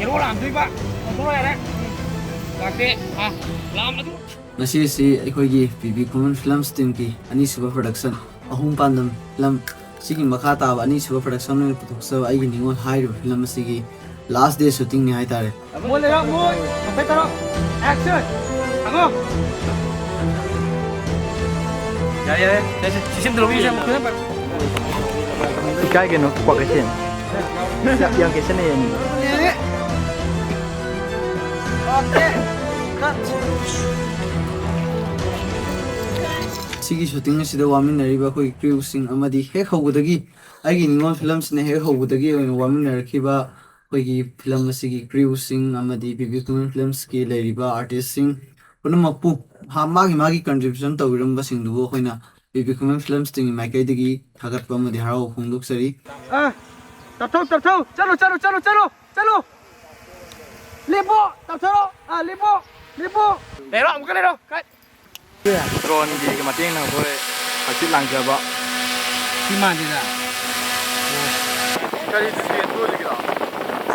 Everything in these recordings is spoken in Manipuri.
ꯍꯦꯔꯣ ꯂꯥꯝꯗꯣꯏꯕ ꯊꯣꯛꯂꯛꯑꯦ ꯂꯥꯛꯇꯦ ꯂꯥꯝ ꯑꯗꯨ ꯉꯁꯤꯁꯤ ꯑꯩꯈꯣꯏꯒꯤ ꯄꯤ.ꯕꯤ. ꯈꯨꯃꯟ ꯐꯤꯂꯝꯁ ꯇꯤꯝꯒꯤ ꯑꯅꯤꯁꯨꯕ ꯄ꯭ꯔꯗꯛꯁꯟ ꯑꯍꯨꯝ ꯄꯥꯟꯗꯝ ꯐꯤꯂꯝ ꯁꯤꯒꯤ ꯃꯈꯥ ꯇꯥꯕ ꯑꯅꯤꯁꯨꯕ ꯄ꯭ꯔꯗꯛꯁꯟ ꯑꯣꯏꯅ ꯄꯨꯊꯣꯛꯆꯕ ꯑꯩꯒꯤ ꯅꯤꯡꯉꯣꯜ ꯍꯥꯏꯔꯤꯕ ꯐꯤꯂꯝ ꯑꯁꯤꯒꯤ ꯂꯥꯁ ꯗꯦ ꯁꯨꯇꯤꯡꯅꯤ ꯍꯥꯏꯇꯥꯔꯦ ꯃꯣꯏ ꯂꯩꯔꯣ ꯃꯣꯏ ꯃꯐꯩ ꯇꯧꯔꯣ ꯑꯦꯛꯁꯟ ꯍꯪꯉꯣ ꯌꯥꯔꯦ 시즌 들어오기 전에 그냥 이까게 놓고 qua 계신 yang 계신에 ꯁꯤꯒꯤ ꯁꯨꯇꯤꯡ ꯑꯁꯤꯗ ꯋꯥꯃꯤꯟꯅꯔꯤꯕ ꯑꯩꯈꯣꯏꯒꯤ ꯀ꯭ꯔꯤꯎꯁꯤꯡ ꯑꯃꯗꯤ ꯍꯦꯛ ꯍꯧꯕꯗꯒꯤ ꯑꯩꯒꯤ ꯅꯤꯡꯉꯣꯜ ꯐꯤꯂꯝꯁꯤꯅ ꯍꯦꯛ ꯍꯧꯕꯗꯒꯤ ꯑꯣꯏꯅ ꯋꯥꯃꯤꯟꯅꯔꯛꯈꯤꯕ ꯑꯩꯈꯣꯏꯒꯤ ꯐꯤꯂꯝ ꯑꯁꯤꯒꯤ ꯀ꯭ꯔꯤꯎꯁꯤꯡ ꯑꯃꯗꯤ ꯄꯤ.ꯕꯤ. ꯈꯨꯃꯟ ꯐꯤꯂꯝꯁꯀꯤ ꯂꯩꯔꯤꯕ ꯑꯥꯔꯇꯤꯁꯁꯤꯡ ꯄꯨꯝꯅꯃꯛꯄꯨ ꯃꯥꯒꯤ ꯀꯟꯇ꯭ꯔꯤꯕ꯭ꯌꯨꯁꯟ ꯇꯧꯕꯤꯔꯝꯕꯁꯤꯡꯗꯨꯕꯨ ꯑꯩꯈꯣꯏꯅ ꯄꯤ.ꯕꯤ. ꯈꯨꯃꯟ ꯐꯤꯂꯝꯁ ꯇꯤꯝꯒꯤ ꯃꯥꯏꯀꯩꯗꯒꯤ ꯊꯥꯒꯠꯄ ꯑꯃꯗꯤ ꯍꯔꯥꯎꯕ ꯐꯣꯡꯗꯣꯛꯆꯔꯤ ꯇꯞꯊꯧ ꯆꯠꯂꯣ ꯂꯦꯞꯄꯣ ꯇꯞꯊꯔꯣ ꯂꯦꯞꯄꯣ ꯂꯩꯔꯣ ꯑꯃꯨꯛꯀ ꯂꯩꯔꯣ 드론ꯒꯤ ꯃꯇꯦꯡꯅ ꯑꯩꯈꯣꯏ ꯍꯛꯆꯤꯠ ꯂꯥꯡꯖꯕ ꯁꯤ ꯃꯥꯟꯗꯦꯗ ꯀꯔꯤ ꯗꯤꯁꯇꯦꯟꯁ ꯑꯣꯏꯒꯦꯔꯣ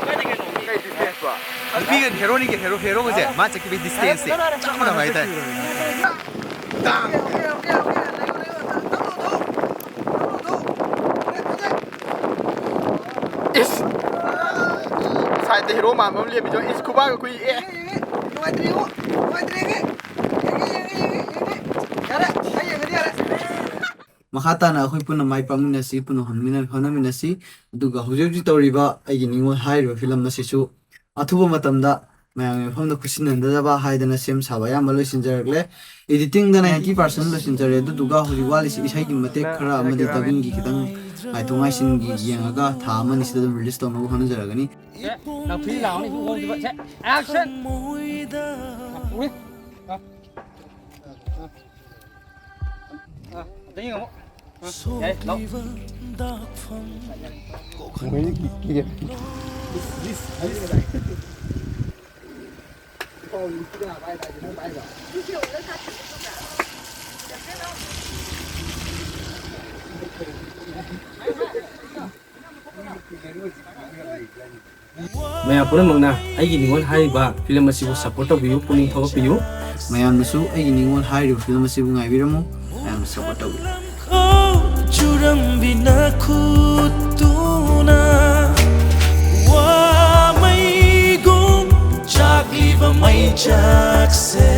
ꯀꯔꯤ ꯗꯤꯁꯇꯦꯟꯁ ꯄ ꯅꯨꯄꯤꯒ ꯍꯦꯔꯣꯅꯤꯒ ꯍꯦꯔꯣꯒꯁꯦ ꯃꯥ ꯆꯠꯈꯤꯕꯒꯤ ꯗꯤꯁꯇꯦꯟꯁꯁꯦ ꯆꯞ ꯃꯥꯟꯅꯕ ꯍꯥꯏꯇꯥꯔꯦ ꯏꯁ ꯁꯥꯏꯗ ꯍꯦꯔꯣ ꯃꯥꯟꯕ ꯑꯃ ꯂꯦꯞꯄꯤꯗꯣ ꯏꯁ ꯈꯨꯕꯥꯛꯒ ꯈꯨꯏ ꯃꯈꯥ ꯇꯥꯅ ꯑꯩꯈꯣꯏ ꯄꯨꯟꯅ ꯃꯥꯏ ꯄꯥꯛꯃꯤꯟꯅꯁꯤ ꯄꯨꯟꯅ ꯍꯣꯠꯅꯃꯤꯟꯅꯁꯤ ꯑꯗꯨꯒ ꯍꯧꯖꯤꯛ ꯇꯧꯔꯤꯕ ꯑꯩꯒꯤ ꯅꯤꯡꯉꯣꯜ ꯍꯥꯏꯔꯤꯕ ꯐꯤꯂꯝ ꯑꯁꯤꯁꯨ ꯑꯊꯨꯕ ꯃꯇꯝꯗ ꯃꯌꯥꯝꯒꯤ ꯃꯐꯝꯗ ꯈꯨꯠꯁꯤꯟꯅꯗꯕ ꯍꯥꯏꯗꯅ ꯁꯦꯝ ꯁꯥꯕ ꯑꯌꯥꯝꯕ ꯂꯣꯏꯁꯤꯟꯖꯔꯛꯂꯦ ꯏꯗꯤꯇꯤꯡꯗꯅ 90% ꯂꯣꯏꯁꯤꯟꯖꯔꯦ ꯑꯗꯨꯗꯨꯒ ꯍꯧꯖꯤꯛ ꯋꯥꯠꯂꯤꯁꯤ ꯏꯁꯩꯒꯤ ꯃꯇꯦꯛ ꯈꯔ ꯑꯃꯗꯤ ꯗꯕꯤꯡꯒꯤ ꯈꯤꯇꯪ ꯉꯥꯏꯊꯣꯛ ꯉꯥꯏꯁꯤꯟꯒꯤ ꯌꯦꯡꯉꯒ ꯊꯥ ꯑꯃꯅꯤꯁꯤꯗ ꯑꯗꯨꯝ ꯔꯤꯂꯤꯁ ꯇꯧꯅꯕ ꯍꯣꯠꯅꯖꯔꯒꯅꯤ ꯅꯥꯎꯄꯤ ꯂꯥꯎꯅꯤ ꯍꯧꯈꯤꯕ ꯑꯦꯛꯁꯟ ꯌꯦꯡꯉꯣ ꯃꯌꯥꯝ ꯄꯨꯝꯅꯃꯛꯅ ꯑꯩꯒꯤ ꯅꯤꯡꯉꯣꯜ ꯍꯥꯏꯔꯤꯕ ꯐꯤꯂꯝ ꯑꯁꯤꯕꯨ ꯁꯄꯣꯔꯠ ꯇꯧꯕꯤꯌꯨ ꯄꯨꯛꯅꯤꯡ ꯊꯧꯒꯠꯄꯤꯌꯨ ꯃꯌꯥꯝꯅꯁꯨ ꯑꯩꯒꯤ ꯅꯤꯡꯉꯣꯜ ꯍꯥꯏꯔꯤꯕ ꯐꯤꯂꯝ ꯑꯁꯤꯕꯨ ꯉꯥꯏꯕꯤꯔꯝꯃꯨ ꯃꯌꯥꯝꯅ ꯁꯄꯣꯔꯠ ꯇꯧꯕꯤꯌꯨ ꯆꯨꯔꯝꯕꯤꯅ ꯈꯨꯠꯇꯨꯅ ꯋꯥꯃꯩꯒꯨꯝ ꯆꯥꯛꯂꯤꯕ ꯃꯩꯆꯥꯛꯁꯦ